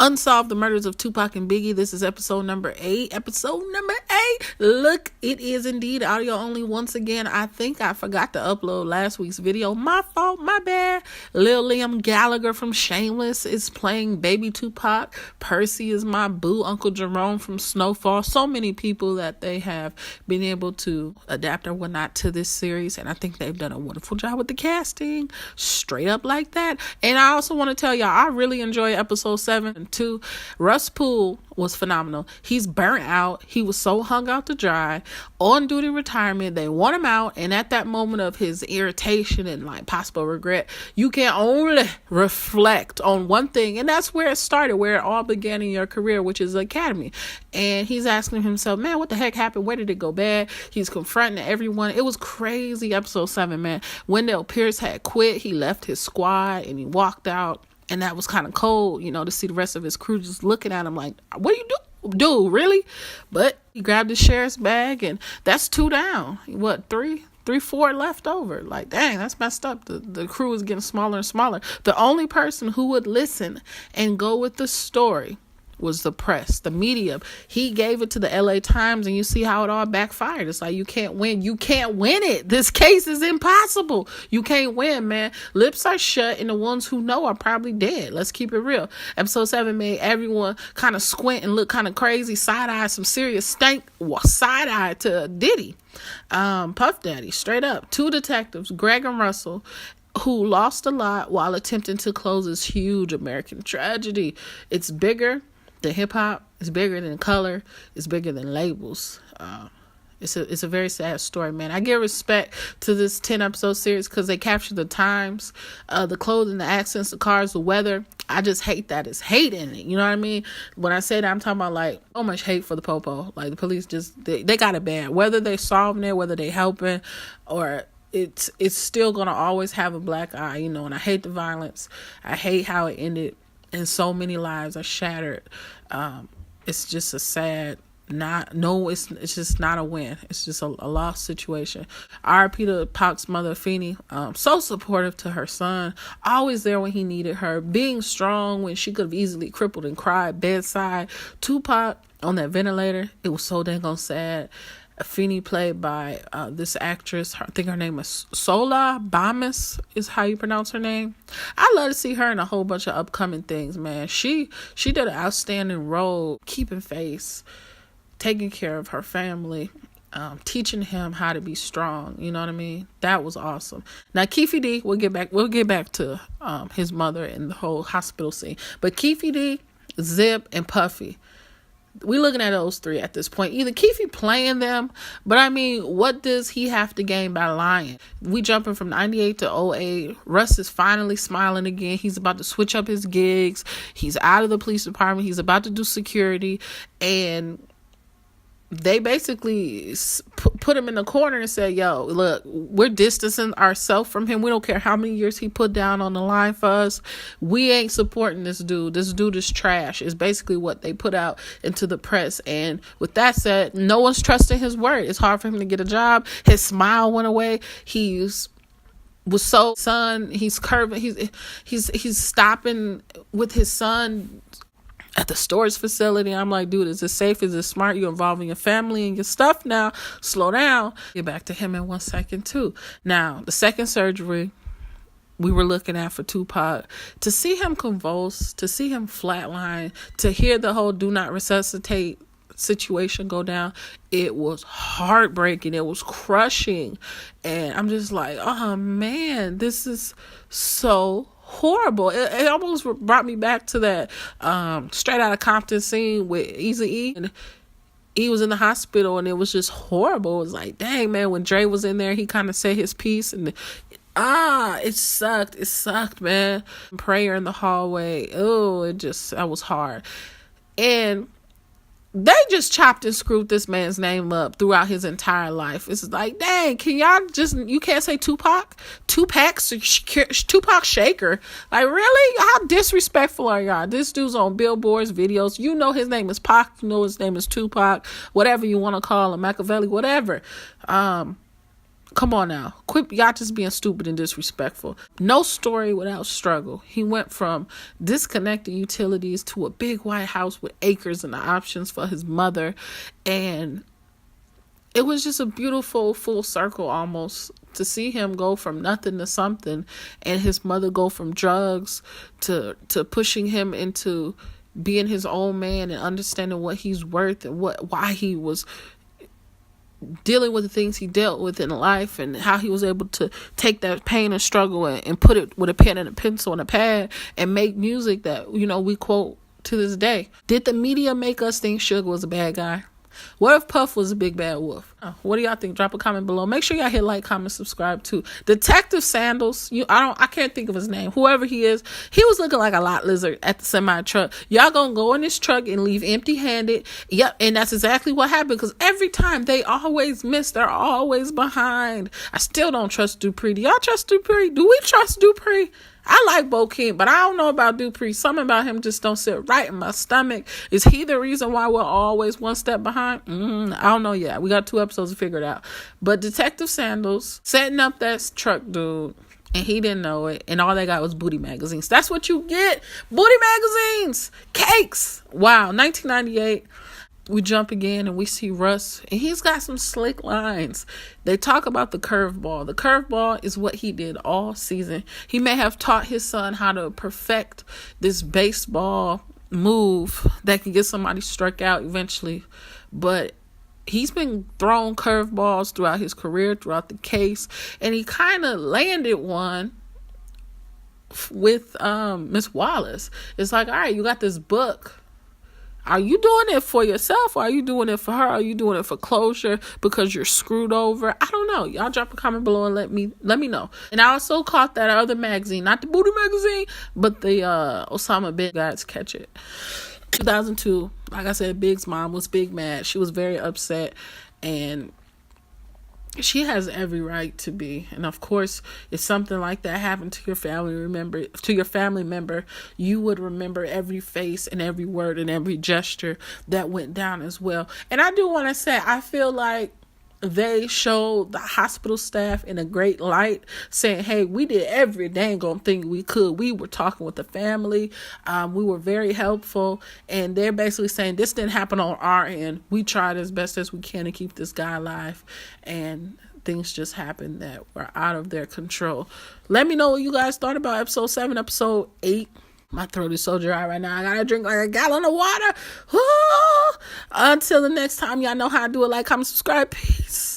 Unsolved, the murders of Tupac and Biggie. This is episode number 8. Look, it is indeed audio only. Once again, I think I forgot to upload last week's video. My fault, my bad. Lil Liam Gallagher from Shameless is playing baby Tupac. Percy is my boo. Uncle Jerome from Snowfall. So many people that they have been able to adapt or whatnot to this series, and I think they've done a wonderful job with the casting. Straight up like that. And I also want to tell y'all, I really enjoy episode 7 and 2. Russ Poole was phenomenal. He's burnt out. He was so hung out to dry. On duty retirement. They want him out. And at that moment of his irritation and like possible regret, you can only reflect on one thing. And that's where it started, where it all began in your career, which is the academy. And he's asking himself, man, what the heck happened? Where did it go bad? He's confronting everyone. It was crazy. Episode 7, man. Wendell Pierce had quit. He left his squad and he walked out. And that was kind of cold, to see the rest of his crew just looking at him like, what do you do? Dude, really? But he grabbed his sheriff's bag, and that's 2 down. What, 4 left over? Like, dang, that's messed up. The crew is getting smaller and smaller. The only person who would listen and go with the story was the press, the media. He gave it to the LA Times, and you see how it all backfired. It's like, you can't win. You can't win it. This case is impossible. You can't win, man. Lips are shut, and the ones who know are probably dead. Let's keep it real. Episode 7 made everyone kind of squint and look kind of crazy. Side-eye, some serious stank. Side-eye to Diddy. Puff Daddy, straight up. 2 detectives, Greg and Russell, who lost a lot while attempting to close this huge American tragedy. It's bigger than hip-hop. It's bigger than color. It's bigger than labels. It's a very sad story, man. I give respect to this 10-episode series because they capture the times, the clothing, the accents, the cars, the weather. I just hate that it's hate in it. You know what I mean? When I say that, I'm talking about like so much hate for the popo. Like the police they got it bad. Whether they solving it, whether they helping, or it's still gonna always have a black eye, and I hate the violence. I hate how it ended, and so many lives are shattered. It's just a sad, it's just not a win. It's just a lost situation. R.I.P. to Pac's mother, Feeny. So supportive to her son, always there when he needed her, being strong when she could have easily crippled and cried bedside. Tupac on that ventilator, it was so dang on sad. Feeny played by this actress. I think her name is Sola Bamis is how you pronounce her name. I love to see her in a whole bunch of upcoming things, man. She did an outstanding role, keeping face, taking care of her family, teaching him how to be strong. You know what I mean? That was awesome. Now Keefe D, we'll get back to his mother and the whole hospital scene. But Keefe D, Zip, and Puffy, we looking at those 3 at this point. Either Keefe playing them, but I mean, what does he have to gain by lying? We jumping from 98 to 08. Russ is finally smiling again. He's about to switch up his gigs. He's out of the police department. He's about to do security, and they basically put him in the corner and said, yo, look, we're distancing ourselves from him. We don't care how many years he put down on the line for us. We ain't supporting this dude. This dude is trash, is basically what they put out into the press. And with that said, no one's trusting his word. It's hard for him to get a job. His smile went away. He's curving. He's stopping with his son at the storage facility. I'm like, dude, is this safe? Is this smart? You're involving your family and your stuff now. Slow down. Get back to him in 1 second, too. Now, the second surgery we were looking at for Tupac, to see him convulse, to see him flatline, to hear the whole do not resuscitate situation go down, it was heartbreaking. It was crushing. And I'm just like, oh, man, this is so horrible. It almost brought me back to that Straight Outta Compton scene with Eazy-E, and he was in the hospital, and it was just horrible. It was like, dang, man, when Dre was in there, he kind of said his piece, and it sucked, man. Prayer in the hallway, that was hard. And they just chopped and screwed this man's name up throughout his entire life. It's like, dang, you can't say Tupac Shaker. Like, really? How disrespectful are y'all? This dude's on billboards, videos. You know his name is Pac. You know his name is Tupac. Whatever you want to call him, Machiavelli, whatever. Come on now. Quit y'all just being stupid and disrespectful. No story without struggle. He went from disconnected utilities to a big white house with acres and the options for his mother. And it was just a beautiful full circle almost to see him go from nothing to something, and his mother go from drugs to pushing him into being his own man and understanding what he's worth and why he was dealing with the things he dealt with in life, and how he was able to take that pain and struggle and put it with a pen and a pencil and a pad and make music that, we quote to this day. Did the media make us think Suge was a bad guy? What if Puff was a big bad wolf? What do y'all think? Drop a comment below. Make sure y'all hit like, comment, subscribe too. Detective Sandals, I can't think of his name. Whoever he is, he was looking like a lot lizard at the semi truck. Y'all gonna go in this truck and leave empty handed. Yep, and that's exactly what happened, because every time they always miss. They're always behind. I still don't trust Dupree. Do y'all trust Dupree? Do we trust Dupree? I like Bokeem, but I don't know about Dupree. Something about him just don't sit right in my stomach. Is he the reason why we're always one step behind? I don't know yet. We got 2 episodes to figure it out. But Detective Sandals setting up that truck dude, and he didn't know it, and all they got was booty magazines. That's what you get. Booty magazines. Cakes. Wow. 1998. We jump again and we see Russ, and he's got some slick lines. They talk about the curveball. The curveball is what he did all season. He may have taught his son how to perfect this baseball move that can get somebody struck out eventually, but he's been throwing curveballs throughout his career, throughout the case, and he kind of landed one with Miss Wallace. It's like, all right, you got this book. Are you doing it for yourself, or are you doing it for her? Are you doing it for closure because you're screwed over? I don't know. Y'all drop a comment below and let me know. And I also caught that other magazine, not the booty magazine, but the Osama bin Guys Catch It. 2002, like I said, Big's mom was big mad. She was very upset, and she has every right to be. And of course, if something like that happened to your family member, you would remember every face and every word and every gesture that went down as well. And I do want to say, I feel like they showed the hospital staff in a great light, saying, hey, we did every dang on thing we could. We were talking with the family. We were very helpful. And they're basically saying this didn't happen on our end. We tried as best as we can to keep this guy alive. And things just happened that were out of their control. Let me know what you guys thought about episode 7, episode 8. My throat is so dry right now. I gotta drink like a gallon of water. Until the next time, y'all know how to do it. Like, comment, subscribe. Peace.